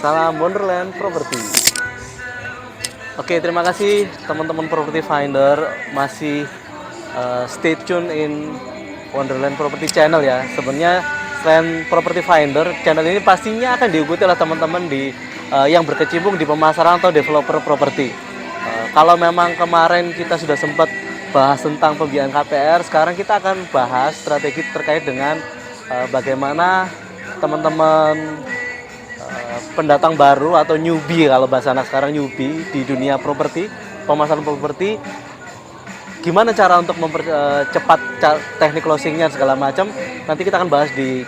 Salam Wonderland Property. Oke, terima kasih teman-teman Property Finder masih stay tune in Wonderland Property Channel ya. Sebenarnya selain Property Finder, channel ini pastinya akan diikuti oleh teman-teman di yang berkecimpung di pemasaran atau developer properti. Kalau memang kemarin kita sudah sempat bahas tentang pembiayaan KPR, sekarang kita akan bahas strategi terkait dengan bagaimana teman-teman pendatang baru atau newbie, kalau bahasa anak sekarang newbie di dunia properti, pemasaran properti, gimana cara untuk mempercepat teknik closingnya segala macam. Nanti kita akan bahas di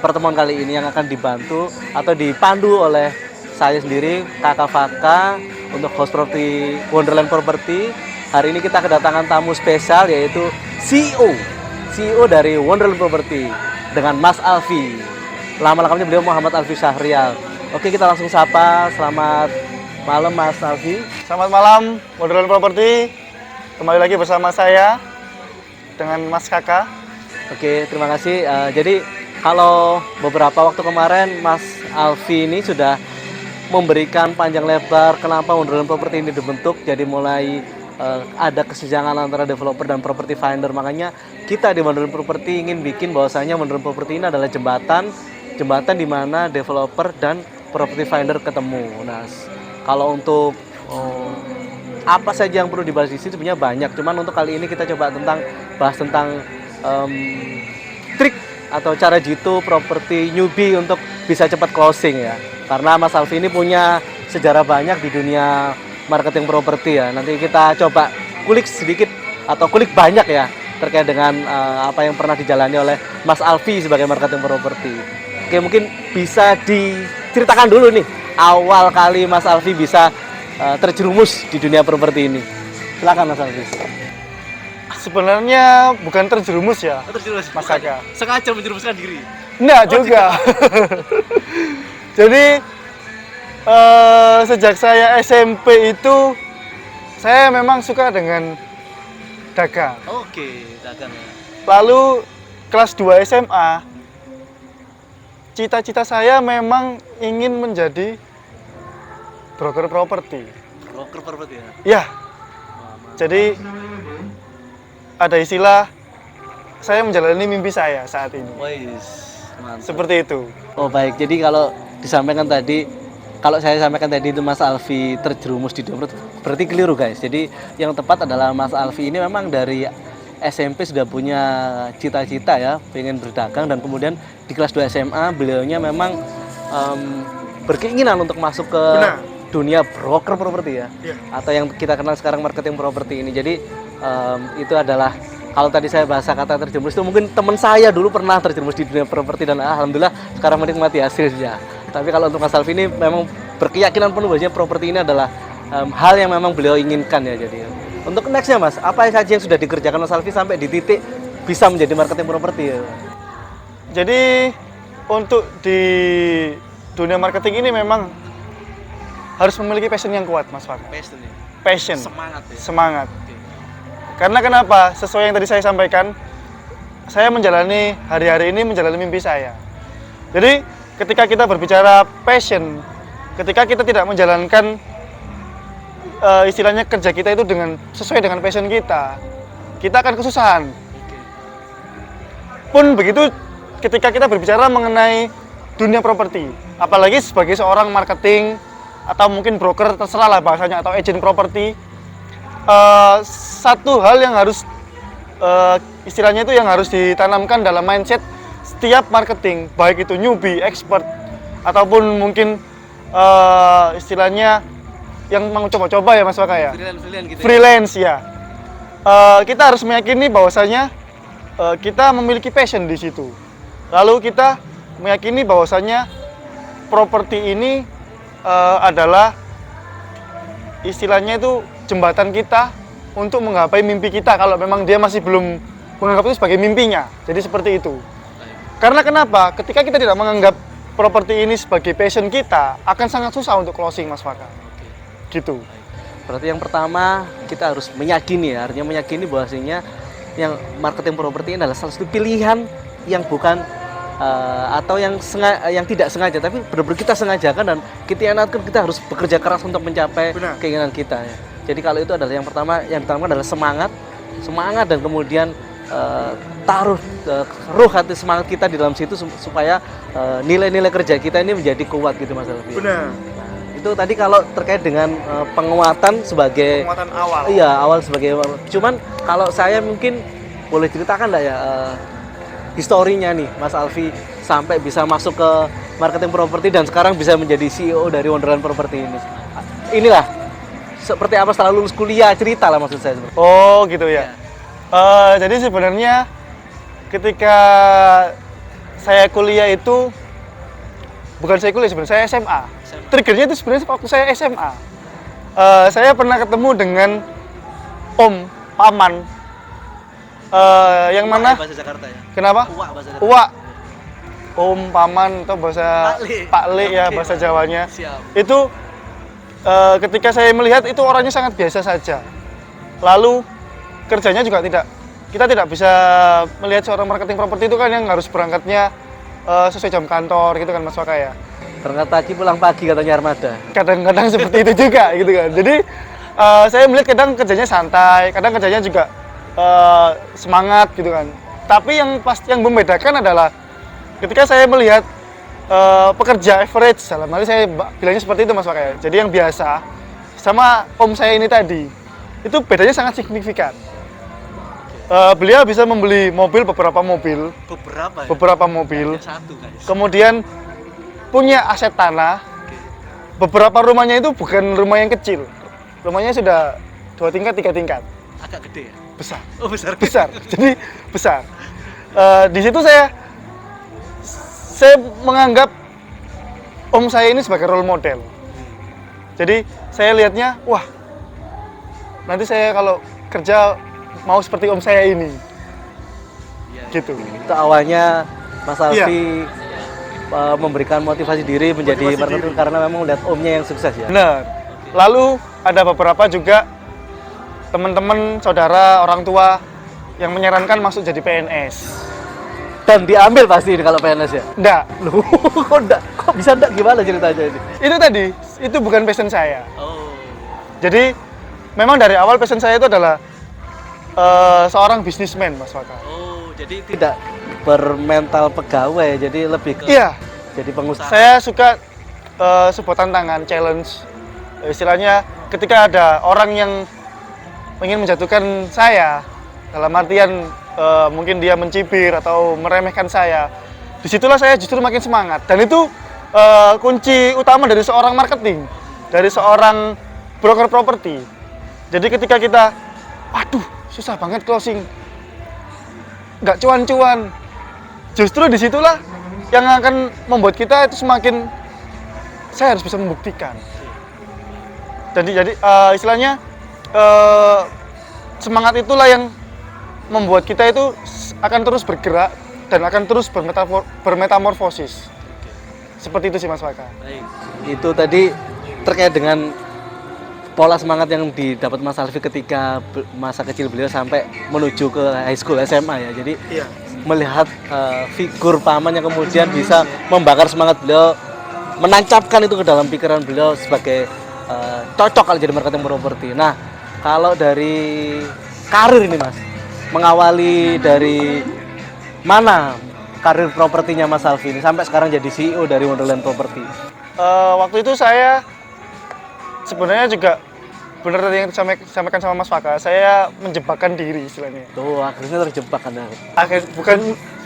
pertemuan kali ini yang akan dibantu atau dipandu oleh saya sendiri, Kakak Faka, untuk host properti Wonderland Property. Hari ini kita kedatangan tamu spesial yaitu CEO dari Wonderland Property dengan Mas Alfi. Lama lengkapnya beliau Muhammad Alfi Syahrial. Oke, kita langsung sapa. Selamat malam Mas Alfi. Selamat malam Wonderland Property. Kembali lagi bersama saya dengan Mas Kakak. Oke, terima kasih. Jadi kalau beberapa waktu kemarin Mas Alfi ini sudah memberikan panjang lebar kenapa Wonderland Property ini dibentuk. Jadi mulai ada kesenjangan antara developer dan property finder. Makanya kita di Wonderland Property ingin bikin bahwasanya Wonderland Property ini adalah jembatan di mana developer dan property finder ketemu. Nah, kalau untuk apa saja yang perlu dibahas di sini sebenarnya banyak. Cuman untuk kali ini kita coba bahas tentang trik atau cara jitu properti newbie untuk bisa cepat closing ya. Karena Mas Alfi ini punya sejarah banyak di dunia marketing properti ya. Nanti kita coba kulik sedikit atau kulik banyak ya terkait dengan apa yang pernah dijalani oleh Mas Alfi sebagai marketing properti. Oke, mungkin bisa diceritakan dulu nih awal kali Mas Alfi bisa terjerumus di dunia properti ini. Silakan Mas Alfi. Sebenarnya bukan terjerumus ya, Terjerumus, Mas Kakak. Sengaja menjerumuskan diri. Enggak juga. Jadi sejak saya SMP itu saya memang suka dengan dagang. Oke, dagang ya. Lalu kelas 2 SMA, cita-cita saya memang ingin menjadi broker properti. Broker properti ya. Ya, jadi ada istilah saya menjalani mimpi saya saat ini. Wais, mantap. Seperti itu. Oh baik, jadi kalau saya sampaikan tadi itu Mas Alfi terjerumus di dunia berarti keliru guys. Jadi yang tepat adalah Mas Alfi ini memang dari SMP sudah punya cita-cita ya, pengen berdagang, dan kemudian di kelas 2 SMA beliaunya memang berkeinginan untuk masuk ke dunia broker properti ya, atau yang kita kenal sekarang marketing properti ini. Jadi itu adalah, kalau tadi saya bahasa kata terjerumus itu mungkin teman saya dulu pernah terjerumus di dunia properti dan alhamdulillah sekarang menikmati hasilnya. Tapi kalau untuk Mas Alfi ini memang berkeyakinan penuh bahwasanya properti ini adalah hal yang memang beliau inginkan ya. Jadi untuk nextnya Mas, apa saja yang sudah dikerjakan Mas Alfi sampai di titik bisa menjadi marketing properti ya? Jadi untuk di dunia marketing ini memang harus memiliki passion yang kuat, Mas Fak. Passion ya? Passion. Semangat ya? Semangat. Oke. Karena kenapa? Sesuai yang tadi saya sampaikan, saya menjalani hari-hari ini menjalani mimpi saya. Jadi ketika kita berbicara passion, ketika kita tidak menjalankan istilahnya kerja kita itu sesuai dengan passion kita akan kesusahan. Pun begitu ketika kita berbicara mengenai dunia properti, apalagi sebagai seorang marketing atau mungkin broker, terserah lah bahasanya, atau agent properti, satu hal yang harus istilahnya itu yang harus ditanamkan dalam mindset setiap marketing, baik itu newbie, expert, ataupun mungkin istilahnya yang mau coba-coba ya Mas Waka ya, Freelance gitu. Freelance ya. Kita harus meyakini bahwasanya kita memiliki passion di situ. Lalu kita meyakini bahwasanya properti ini adalah istilahnya itu jembatan kita untuk menggapai mimpi kita kalau memang dia masih belum menganggap itu sebagai mimpinya. Jadi seperti itu. Karena kenapa? Ketika kita tidak menganggap properti ini sebagai passion kita, akan sangat susah untuk closing Mas Faka. Gitu. Berarti yang pertama kita harus meyakini ya, artinya meyakini bahwasanya yang marketing properti ini adalah salah satu pilihan yang bukan atau yang tidak sengaja, tapi benar-benar kita sengajakan dan kita ingatkan kita harus bekerja keras untuk mencapai Benar. keinginan kita ya. Jadi kalau itu adalah yang pertama, yang ditanamkan adalah semangat dan kemudian taruh ruh hati semangat kita di dalam situ supaya nilai-nilai kerja kita ini menjadi kuat gitu Mas Alfi. Benar. Itu tadi kalau terkait dengan penguatan sebagai Penguatan awal. Iya, awal sebagai. Cuman kalau saya mungkin boleh ceritakan enggak ya historinya nih Mas Alfi sampai bisa masuk ke marketing properti dan sekarang bisa menjadi CEO dari Wonderland Property ini. Inilah seperti apa setelah lulus kuliah, cerita lah maksud saya. Oh gitu ya. Jadi sebenarnya ketika saya kuliah itu bukan saya kuliah sebenarnya, saya SMA. Triggernya itu sebenarnya waktu saya SMA. Saya pernah ketemu dengan Om Paman. Yang mana? Bahasa Jakarta ya. Kenapa? Uwak bahasa Jakarta. Uwak. Om Paman atau bahasa Pak Le ya, Oke, bahasa Jawanya. Siap. Itu ketika saya melihat itu orangnya sangat biasa saja. Lalu kerjanya juga kita tidak bisa melihat seorang marketing properti itu kan yang harus berangkatnya sesuai jam kantor gitu kan Mas Waka ya. Berangkat pagi pulang pagi katanya Armada. Kadang-kadang seperti itu juga gitu kan. Jadi saya melihat kadang kerjanya santai, kadang kerjanya juga semangat gitu kan. Tapi yang membedakan adalah ketika saya melihat pekerja average, dalam hal ini saya bilangnya seperti itu Mas Waka ya. Jadi yang biasa sama om saya ini tadi, itu bedanya sangat signifikan. Beliau bisa membeli beberapa mobil, Beberapa mobil, satu guys. kemudian punya aset tanah. Beberapa rumahnya itu bukan rumah yang kecil, rumahnya sudah 2 tingkat, 3 tingkat. Agak gede ya? Besar. Oh besar. Jadi besar. Di situ saya menganggap om saya ini sebagai role model. Jadi saya lihatnya, wah, nanti saya kalau kerja mau seperti om saya ini. Gitu. Itu awalnya Mas Alfi memberikan motivasi diri menjadi marketing karena memang melihat omnya yang sukses ya. Benar. Lalu ada beberapa juga teman-teman, saudara, orang tua yang menyarankan masuk jadi PNS. Dan diambil pasti kalau PNS ya. Enggak. Loh, kok enggak? Kok bisa enggak? Gimana ceritanya ini? Itu tadi, itu bukan passion saya. Oh. Jadi memang dari awal passion saya itu adalah seorang bisnismen, Mas Waka. Oh, jadi tidak bermental pegawai, jadi lebih ke Iya. jadi pengusaha. Saya suka sebuah tantangan, challenge. Istilahnya ketika ada orang yang ingin menjatuhkan saya, dalam artian mungkin dia mencibir atau meremehkan saya, disitulah saya justru makin semangat. Dan itu kunci utama dari seorang marketing, dari seorang broker properti. Jadi ketika kita, waduh, susah banget closing, nggak cuan-cuan, justru disitulah yang akan membuat kita itu semakin, saya harus bisa membuktikan. Jadi istilahnya semangat itulah yang membuat kita itu akan terus bergerak dan akan terus bermetamorfosis. Seperti itu sih Mas Waka. Baik. Itu tadi terkait dengan pola semangat yang didapat Mas Alfi ketika masa kecil beliau sampai menuju ke high school SMA ya. Jadi melihat figur paman yang kemudian bisa membakar semangat beliau, menancapkan itu ke dalam pikiran beliau sebagai cocok kalau jadi marketing properti. Nah, kalau dari karir ini Mas, mengawali dari mana karir propertinya Mas Alfi ini sampai sekarang jadi CEO dari Wonderland Property? Waktu itu saya sebenarnya juga benar tadi yang disampaikan sama Mas Waka, saya menjebakkan diri istilahnya. Tuh, akhirnya terjebak kan.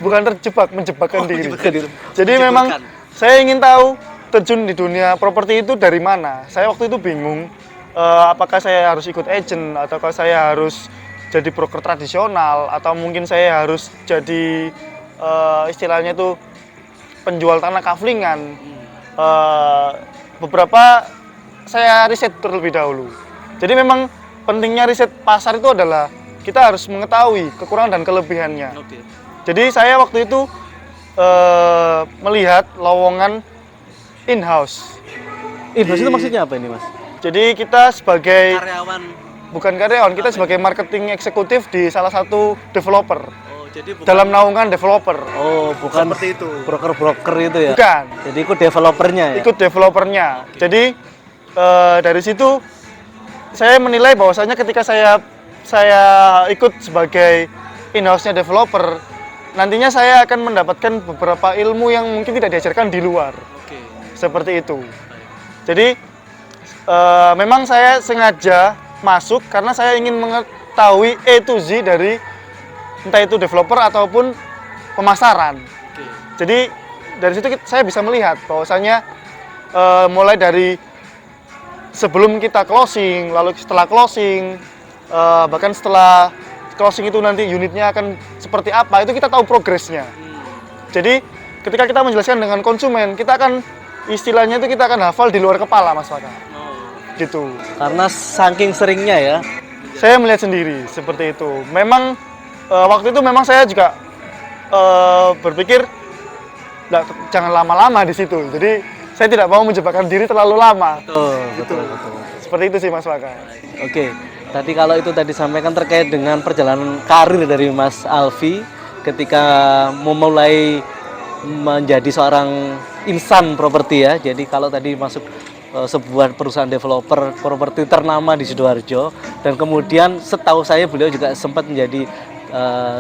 Bukan terjebak, menjebakkan diri. Jadi Menjebakkan. memang saya ingin tahu terjun di dunia properti itu dari mana. Saya waktu itu bingung apakah saya harus ikut agent ataukah saya harus jadi broker tradisional atau mungkin saya harus jadi istilahnya itu penjual tanah kaflingan. Beberapa saya riset terlebih dahulu. Jadi memang pentingnya riset pasar itu adalah kita harus mengetahui kekurangan dan kelebihannya. Oke. Jadi saya waktu itu melihat lowongan in-house. In-house itu maksudnya apa ini Mas? Jadi kita sebagai Karyawan. bukan karyawan, kita sebagai marketing eksekutif di salah satu developer. Oh, Jadi bukan, dalam naungan developer. oh, bukan Seperti itu. broker-broker itu ya? Bukan, Jadi ikut developernya ya? ikut developernya. Jadi dari situ saya menilai bahwasanya ketika saya ikut sebagai in-house-nya developer, nantinya saya akan mendapatkan beberapa ilmu yang mungkin tidak diajarkan di luar. Oke. Seperti itu. Jadi memang saya sengaja masuk karena saya ingin mengetahui A to Z dari entah itu developer ataupun pemasaran. Oke. Jadi dari situ saya bisa melihat bahwasanya mulai dari sebelum kita closing, lalu setelah closing, bahkan setelah closing itu nanti unitnya akan seperti apa, itu kita tahu progresnya. Jadi ketika kita menjelaskan dengan konsumen, kita akan istilahnya itu kita akan hafal di luar kepala, Mas Faka. Gitu. Karena saking seringnya ya? Saya melihat sendiri seperti itu. Memang waktu itu memang saya juga berpikir jangan lama-lama di situ. Jadi saya tidak mau menjebakan diri terlalu lama. Betul. Seperti itu sih Mas Faka. Oke, tadi kalau itu tadi sampaikan terkait dengan perjalanan karir dari Mas Alfi ketika memulai menjadi seorang insan properti ya. Jadi kalau tadi masuk sebuah perusahaan developer properti ternama di Sidoarjo, dan kemudian setahu saya beliau juga sempat menjadi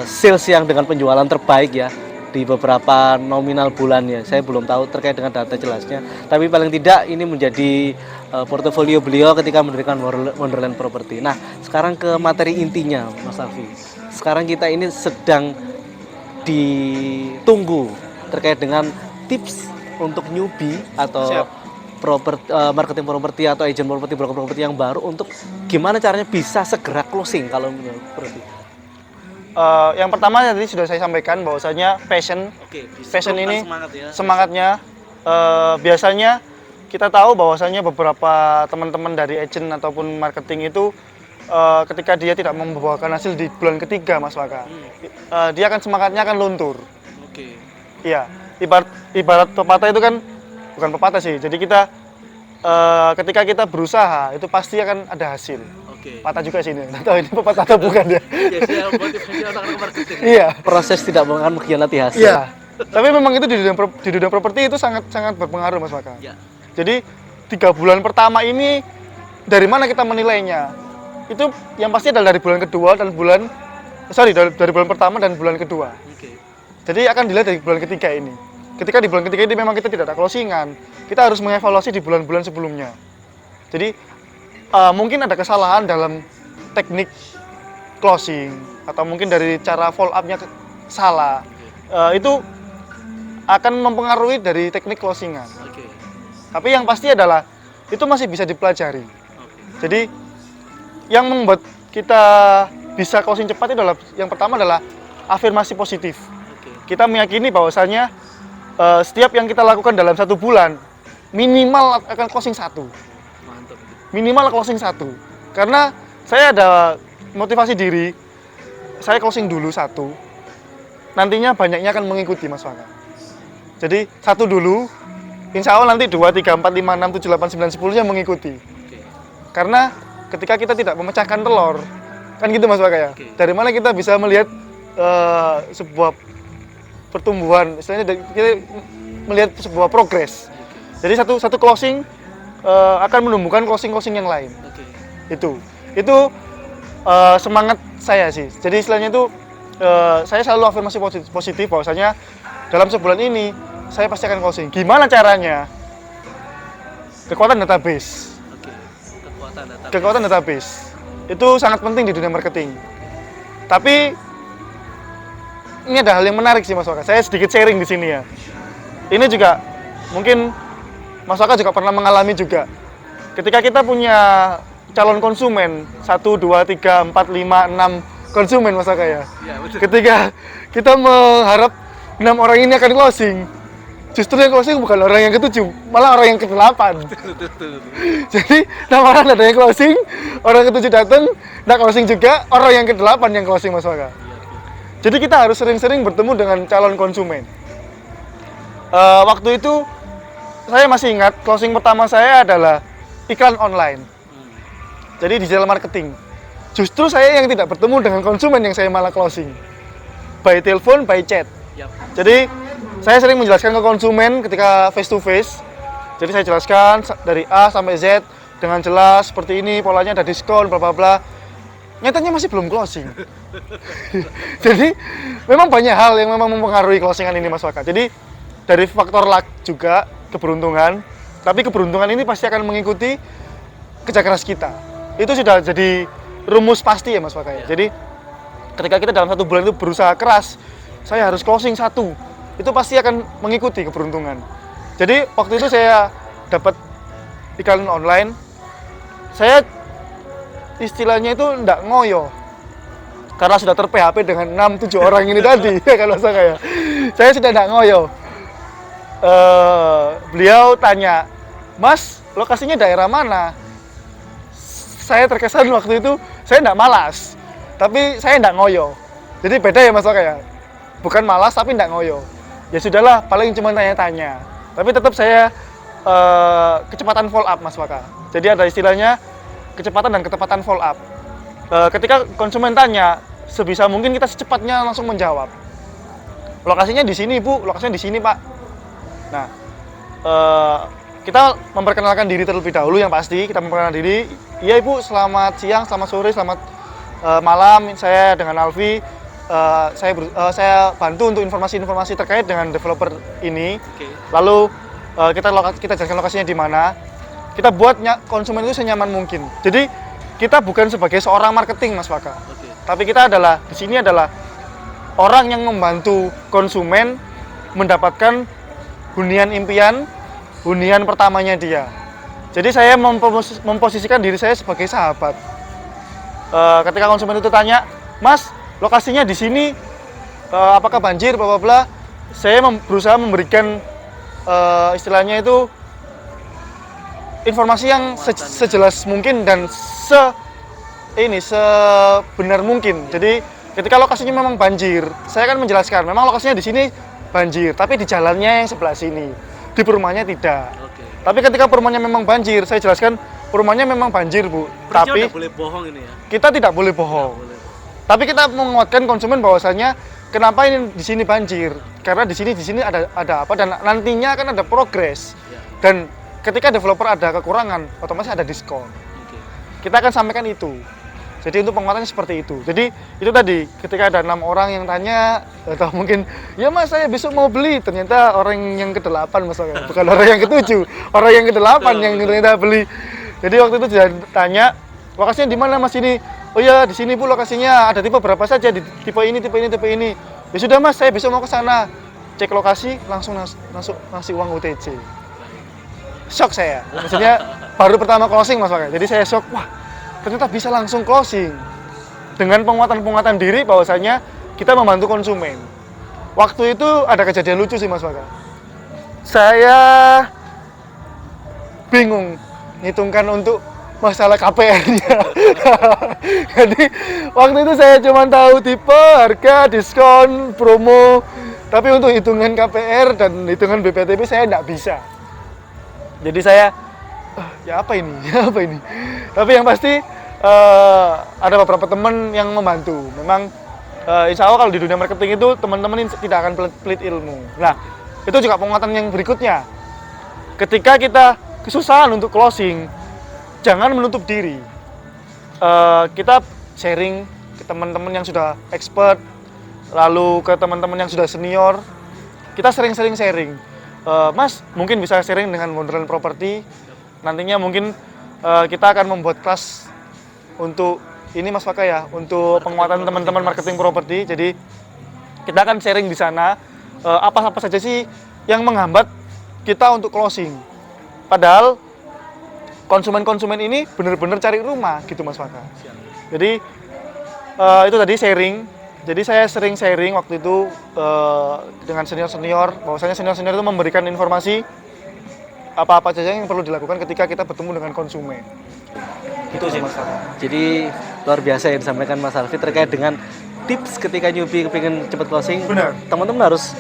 sales yang dengan penjualan terbaik ya di beberapa nominal bulannya. Saya belum tahu terkait dengan data jelasnya, tapi paling tidak ini menjadi portofolio beliau ketika mendirikan Wonderland Property. Nah, sekarang ke materi intinya, Mas Alfi. Sekarang kita ini sedang ditunggu terkait dengan tips untuk newbie atau marketing properti atau agent properti, broker properti yang baru untuk gimana caranya bisa segera closing kalau menurut properti. Yang pertama tadi sudah saya sampaikan bahwasanya passion ini semangatnya biasanya kita tahu bahwasanya beberapa teman-teman dari agent ataupun marketing itu ketika dia tidak membawakan hasil di bulan ketiga, Mas Waka, dia akan semangatnya akan luntur. Iya, ibarat pepatah itu kan bukan pepatah sih. Jadi kita ketika kita berusaha itu pasti akan ada hasil. Patah juga sih ini. Nggak tahu ini pepatah atau bukan ya. Iya. Proses tidak akan mengkhianati hasil. Iya. Tapi memang itu di dunia properti itu sangat berpengaruh, Mas Waka. Ya. Jadi 3 bulan pertama ini dari mana kita menilainya? Itu yang pasti adalah dari bulan kedua dan dari bulan pertama dan bulan kedua. Jadi akan dilihat dari bulan ketiga ini. Ketika di bulan ketiga ini memang kita tidak ada closingan, kita harus mengevaluasi di bulan-bulan sebelumnya. Jadi mungkin ada kesalahan dalam teknik closing atau mungkin dari cara follow up-nya salah. Itu akan mempengaruhi dari teknik closingan. Tapi yang pasti adalah itu masih bisa dipelajari. Jadi yang membuat kita bisa closing cepat itu adalah yang pertama adalah afirmasi positif. Kita meyakini bahwasanya setiap yang kita lakukan dalam 1 bulan minimal akan closing 1. Minimal closing 1. Karena saya ada motivasi diri, saya closing dulu 1. Nantinya banyaknya akan mengikuti, Mas Waka. Jadi 1 dulu, insya Allah nanti 2, 3, 4, 5, 6, 7, 8, 9, 10 nya mengikuti. Karena ketika kita tidak memecahkan telur, kan gitu Mas Waka ya. Dari mana kita bisa melihat sebuah pertumbuhan, istilahnya kita melihat sebuah progres. Jadi satu closing akan menumbuhkan closing yang lain. Itu semangat saya sih. Jadi istilahnya itu saya selalu afirmasi positif bahwasanya dalam sebulan ini saya pasti akan closing. Gimana caranya? Kekuatan database. Kekuatan database itu sangat penting di dunia marketing. Tapi ini ada hal yang menarik sih Mas Waka. Saya sedikit sharing di sini ya. Ini juga mungkin Mas Waka juga pernah mengalami juga. Ketika kita punya calon konsumen 1, 2, 3, 4, 5, 6 konsumen Mas Waka ya. Ketika kita mengharap 6 orang ini akan closing, justru yang closing bukan orang yang ke-7, malah orang yang ke-8. Jadi 6 orang ada yang closing, orang ke-7 datang, nah closing juga, orang yang ke-8 yang closing Mas Waka. Jadi kita harus sering-sering bertemu dengan calon konsumen. Waktu itu saya masih ingat closing pertama saya adalah iklan online. Jadi digital marketing. Justru saya yang tidak bertemu dengan konsumen yang saya malah closing. by telepon, by chat. Jadi saya sering menjelaskan ke konsumen ketika face to face. Jadi saya jelaskan dari A sampai Z dengan jelas seperti ini, polanya ada diskon, bla bla bla. Nyatanya masih belum closing. Jadi memang banyak hal yang memang mempengaruhi closingan ini Mas Waka. Jadi dari faktor luck juga, keberuntungan. Tapi keberuntungan ini pasti akan mengikuti kerja keras kita. Itu sudah jadi rumus pasti ya Mas Waka ya. Jadi ketika kita dalam 1 bulan itu berusaha keras, saya harus closing 1. Itu pasti akan mengikuti keberuntungan. Jadi waktu itu saya dapat iklan online, saya istilahnya itu ndak ngoyo. Karena sudah ter-PHP dengan 6-7 orang ini tadi, kalau saya sudah ndak ngoyo. Beliau tanya, Mas, lokasinya daerah mana? Saya terkesan waktu itu, saya ndak malas, tapi saya ndak ngoyo. Jadi beda ya Mas Waka ya, bukan malas tapi ndak ngoyo. Ya sudahlah, paling cuma tanya-tanya. Tapi tetap saya kecepatan follow up Mas Waka. Jadi ada istilahnya kecepatan dan ketepatan follow up. Ketika konsumen tanya, sebisa mungkin kita secepatnya langsung menjawab. Lokasinya di sini Bu, lokasinya di sini Pak. Nah, kita memperkenalkan diri terlebih dahulu yang pasti. Kita memperkenalkan diri. Iya Ibu, selamat siang, selamat sore, selamat malam. Saya dengan Alfi. Saya bantu untuk informasi-informasi terkait dengan developer ini. Lalu kita jelaskan lokasinya di mana. Kita buat konsumen itu senyaman mungkin. Jadi kita bukan sebagai seorang marketing Mas Waka. Tapi kita di sini adalah orang yang membantu konsumen mendapatkan hunian impian, hunian pertamanya dia. Jadi saya memposisikan diri saya sebagai sahabat. Ketika konsumen itu tanya, Mas, lokasinya di sini, apakah banjir, bla bla bla. Saya berusaha memberikan istilahnya itu informasi yang sejelas mungkin dan sebenar mungkin. Jadi ketika lokasinya memang banjir, saya akan menjelaskan memang lokasinya di sini banjir, tapi di jalannya yang sebelah sini, di perumahannya tidak. Tapi ketika perumahannya memang banjir, saya jelaskan perumahannya memang banjir Bu. Tapi tidak boleh bohong ini ya. Kita tidak boleh bohong. Tapi kita menguatkan konsumen bahwasanya kenapa ini di sini banjir? Karena di sini ada apa dan nantinya akan ada progres. Dan ketika developer ada kekurangan, otomatis ada diskon. Kita akan sampaikan itu. Jadi untuk penguatannya seperti itu. Jadi itu tadi ketika ada 6 orang yang tanya atau mungkin ya Mas saya besok mau beli, ternyata orang yang ke-8 Mas, bukan orang yang ke-7, orang yang ke-8 yang ternyata beli. Jadi waktu itu dia tanya, lokasinya di mana Mas ini? Oh ya di sini Bu lokasinya, ada tipe berapa saja, di tipe ini, tipe ini, tipe ini. Ya sudah Mas, saya besok mau ke sana. Cek lokasi, langsung ngasih uang UTC. Shock saya, maksudnya baru pertama closing Mas Waka. Jadi saya shock, wah ternyata bisa langsung closing. Dengan penguatan diri bahwasanya kita membantu konsumen. Waktu itu ada kejadian lucu sih Mas Waka. Saya bingung ngitungkan untuk masalah KPR-nya. Jadi waktu itu saya cuma tahu tipe, harga, diskon, promo. Tapi untuk hitungan KPR dan hitungan BPTB saya tidak bisa. Jadi saya, ya apa ini? Tapi yang pasti ada beberapa teman yang membantu. Memang insya Allah kalau di dunia marketing itu teman-teman tidak akan pelit ilmu. Nah, itu juga penguatan yang berikutnya. Ketika kita kesusahan untuk closing, jangan menutup diri. Kita sharing ke teman-teman yang sudah expert, lalu ke teman-teman yang sudah senior. Kita sering-sering sharing. Mas, mungkin bisa sharing dengan Wonderland Property. Nantinya mungkin kita akan membuat kelas untuk ini Mas Waka ya, untuk penguatan teman-teman marketing properti. Jadi kita akan sharing di sana apa-apa saja sih yang menghambat kita untuk closing. Padahal konsumen-konsumen ini benar-benar cari rumah gitu Mas Waka. Jadi itu tadi sharing. Jadi saya sering sharing waktu itu dengan senior-senior, bahwasanya senior-senior itu memberikan informasi apa-apa saja yang perlu dilakukan ketika kita bertemu dengan konsumen. Itu sih Mas Alfi. Jadi luar biasa yang disampaikan Mas Alfi terkait dengan tips ketika newbie kepingin cepat closing. Benar. Teman-teman harus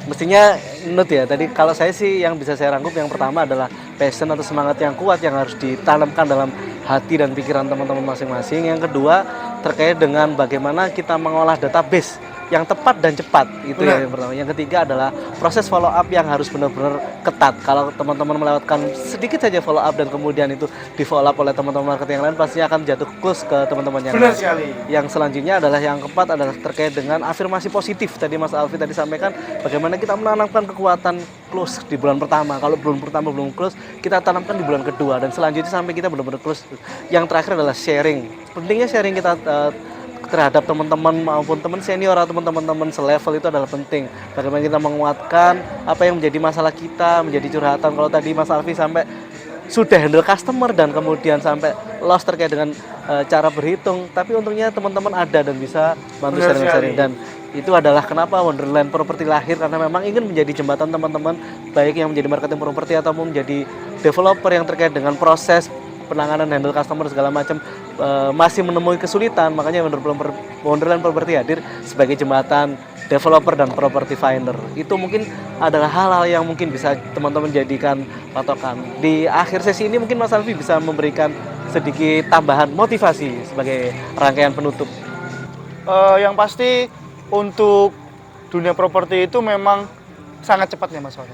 mestinya nut ya. Tadi kalau saya sih yang bisa saya rangkum yang pertama adalah passion atau semangat yang kuat yang harus ditanamkan dalam hati dan pikiran teman-teman masing-masing. Yang kedua terkait dengan bagaimana kita mengolah database yang tepat dan cepat. Itu Benar. yang pertama. Yang ketiga adalah proses follow up yang harus benar-benar ketat. Kalau teman-teman melewatkan sedikit saja follow up dan kemudian itu di follow up oleh teman-teman marketing yang lain, pastinya akan jatuh close ke teman-teman yang Benar lain. sekali. Yang selanjutnya adalah yang keempat adalah terkait dengan afirmasi positif. Tadi Mas Alfi tadi sampaikan bagaimana kita menanamkan kekuatan close di bulan pertama. Kalau bulan pertama belum close, kita tanamkan di bulan kedua dan selanjutnya sampai kita benar-benar close. Yang terakhir adalah sharing. Pentingnya sharing kita terhadap teman-teman maupun teman senior atau teman-teman selevel itu adalah penting. Bagaimana kita menguatkan apa yang menjadi masalah kita, menjadi curhatan. Kalau tadi Mas Alfi sampai sudah handle customer dan kemudian sampai loss terkait dengan cara berhitung, tapi untungnya teman-teman ada dan bisa bantu Benar sharing-sharing. sekali. Dan itu adalah kenapa Wonderland Property lahir, karena memang ingin menjadi jembatan teman-teman baik yang menjadi marketing properti atau menjadi developer yang terkait dengan proses penanganan handle customer segala macam masih menemui kesulitan. Makanya Wonderland Property hadir sebagai jembatan developer dan property finder. Itu mungkin adalah hal-hal yang mungkin bisa teman-teman jadikan patokan. Di akhir sesi ini mungkin Mas Alfi bisa memberikan sedikit tambahan motivasi sebagai rangkaian penutup. Yang pasti untuk dunia properti itu memang sangat cepat ya Mas Faka.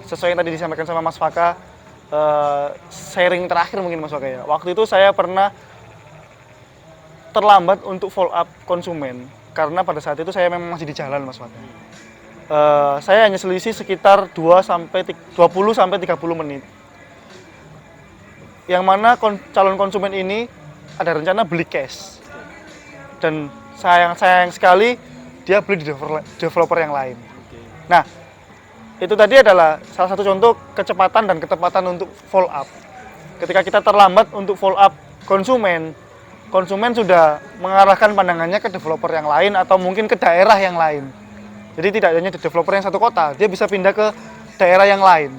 Sesuai yang tadi disampaikan sama Mas Faka, sharing terakhir mungkin Mas Faka ya. Waktu itu saya pernah terlambat untuk follow up konsumen karena pada saat itu saya memang masih di jalan Mas Faka. Saya hanya selisih sekitar 20 sampai 30 menit. Yang mana calon konsumen ini ada rencana beli cash. Dan sayang sekali dia beli di developer yang lain. Nah, itu tadi adalah salah satu contoh kecepatan dan ketepatan untuk follow up. Ketika kita terlambat untuk follow up konsumen sudah mengarahkan pandangannya ke developer yang lain atau mungkin ke daerah yang lain. Jadi tidak hanya di developer yang satu kota, dia bisa pindah ke daerah yang lain.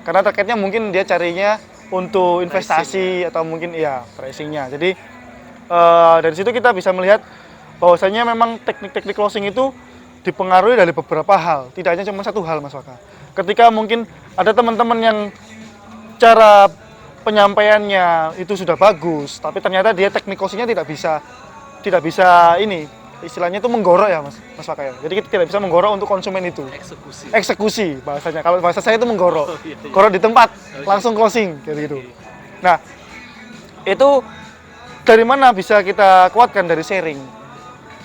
Karena targetnya mungkin dia carinya untuk investasi atau mungkin ya pricingnya. Jadi dari situ kita bisa melihat bahwasanya memang teknik-teknik closing itu dipengaruhi dari beberapa hal, tidak hanya cuma satu hal Mas Waka. Ketika mungkin ada teman-teman yang cara penyampaiannya itu sudah bagus, tapi ternyata dia teknik closingnya tidak bisa ini istilahnya itu menggorok ya Mas Waka ya. Jadi kita tidak bisa menggorok untuk konsumen itu. Eksekusi bahasanya. Kalau bahasa saya itu menggorok. Gorok di tempat, langsung closing kayak gitu. Nah, itu dari mana bisa kita kuatkan? Dari sharing.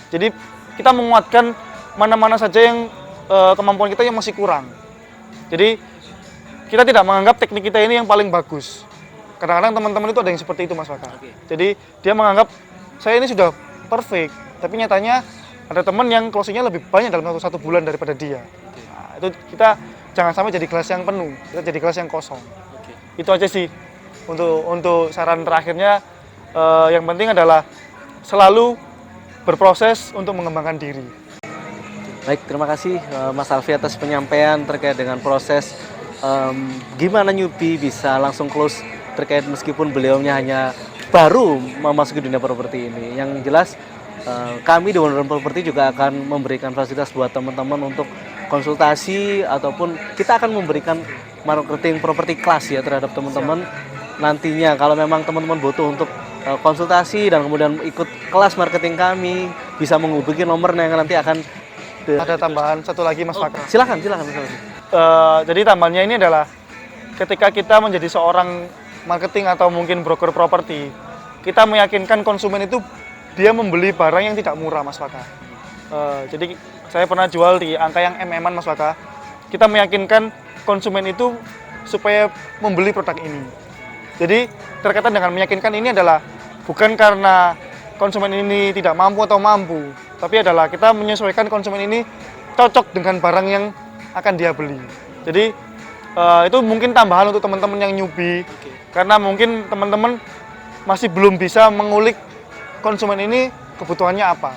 Jadi kita menguatkan mana-mana saja yang kemampuan kita yang masih kurang. Jadi kita tidak menganggap teknik kita ini yang paling bagus. Kadang-kadang teman-teman itu ada yang seperti itu Mas Waka. Jadi dia menganggap saya ini sudah perfect, tapi nyatanya ada teman yang closingnya lebih banyak dalam satu bulan daripada dia. Nah, itu kita jangan sampai jadi gelas yang penuh, kita jadi gelas yang kosong. Itu aja sih untuk saran terakhirnya. Yang penting adalah selalu berproses untuk mengembangkan diri. Baik, terima kasih Mas Alfi atas penyampaian terkait dengan proses gimana newbie bisa langsung close terkait meskipun beliaunya hanya baru memasuki dunia properti ini. Yang jelas kami di Wonderland Property juga akan memberikan fasilitas buat teman-teman untuk konsultasi ataupun kita akan memberikan marketing properti kelas ya terhadap teman-teman. Nantinya kalau memang teman-teman butuh untuk konsultasi dan kemudian ikut kelas marketing kami, bisa menghubungi nomornya yang nanti akan Ada tambahan satu lagi Mas Faka. Silakan. Jadi tambahannya ini adalah ketika kita menjadi seorang marketing atau mungkin broker properti, kita meyakinkan konsumen itu dia membeli barang yang tidak murah Mas Faka. Jadi saya pernah jual di angka yang MM-an Mas Faka. Kita meyakinkan konsumen itu supaya membeli produk ini. Jadi terkaitan dengan meyakinkan ini adalah bukan karena konsumen ini tidak mampu atau mampu, tapi adalah kita menyesuaikan konsumen ini cocok dengan barang yang akan dia beli. Jadi itu mungkin tambahan untuk teman-teman yang newbie, karena mungkin teman-teman masih belum bisa mengulik konsumen ini kebutuhannya apa.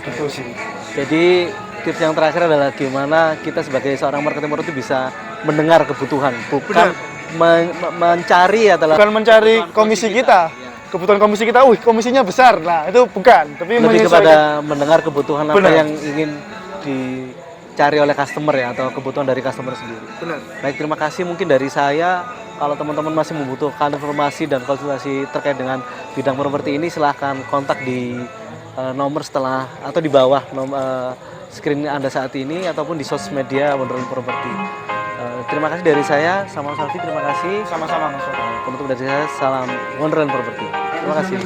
Itu sih. Jadi tips yang terakhir adalah gimana kita sebagai seorang marketing itu bisa mendengar kebutuhan, bukan mencari adalah bukan mencari komisi kita. Kebutuhan komisi kita, komisinya besar. Nah, itu bukan, tapi lebih kepada mendengar kebutuhan apa yang ingin dicari oleh customer ya, atau kebutuhan dari customer sendiri. Benar. Baik, terima kasih. Mungkin dari saya, kalau teman-teman masih membutuhkan informasi dan konsultasi terkait dengan bidang properti ini, silahkan kontak di nomor setelah atau di bawah screen Anda saat ini ataupun di sosial media Wonderland Property. Terima kasih dari saya, sama Salvi, terima kasih. Sama-sama Mas. Penutup dari saya, salam Wonderland Property. Terima kasih.